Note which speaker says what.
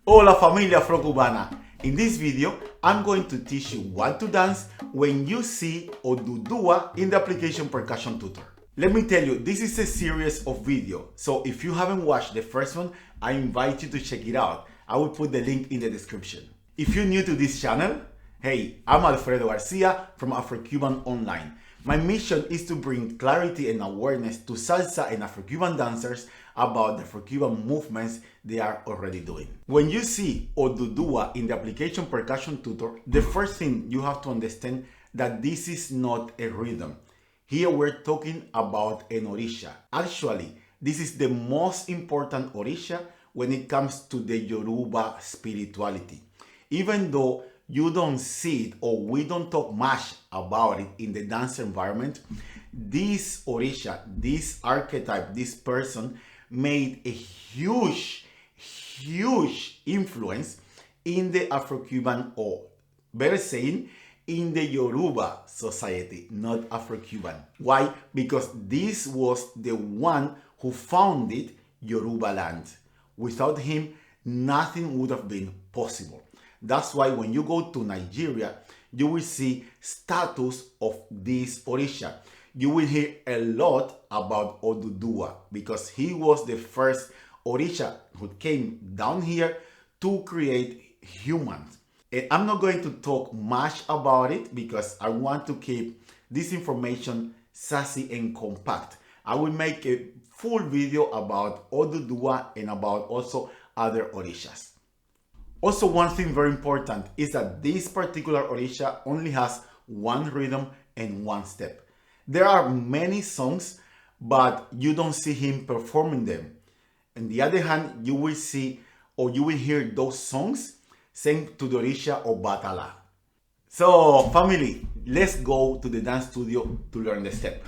Speaker 1: Hola familia afrocubana. In this video, I'm going to teach you what to dance when you see Odudua in the application Percussion Tutor. Let me tell you, this is a series of videos, so if you haven't watched the first one, I invite you to check it out. I will put the link in the description. If you're new to this channel, hey, I'm Alfredo Garcia from AFROCUBANONLINE. My mission is to bring clarity and awareness to salsa and Afrocuban dancers about the Afrocuban movements they are already doing. When you see Odudua in the application Percussion Tutor, the first thing you have to understand that this is not a rhythm. Here we're talking about an Orisha. Actually, this is the most important Orisha when it comes to the Yoruba spirituality. Even though you don't see it or we don't talk much about it in the dance environment, this Orisha, this archetype, this person made a huge influence in the Afrocuban, or better saying, in the Yoruba society, not Afrocuban. Why? Because this was the one who founded Yoruba land. Without him, nothing would have been possible. That's why when you go to Nigeria, you will see statues of this Orisha. You will hear a lot about Odudua because he was the first Orisha who came down here to create humans. And I'm not going to talk much about it because I want to keep this information sassy and compact. I will make a full video about Odudua and about also other Orishas. Also, one thing very important is that this particular Orisha only has one rhythm and one step. There are many songs, but you don't see him performing them. On the other hand, you will see or you will hear those songs sang to the Orisha or Batala. So, family, let's go to the dance studio to learn the step.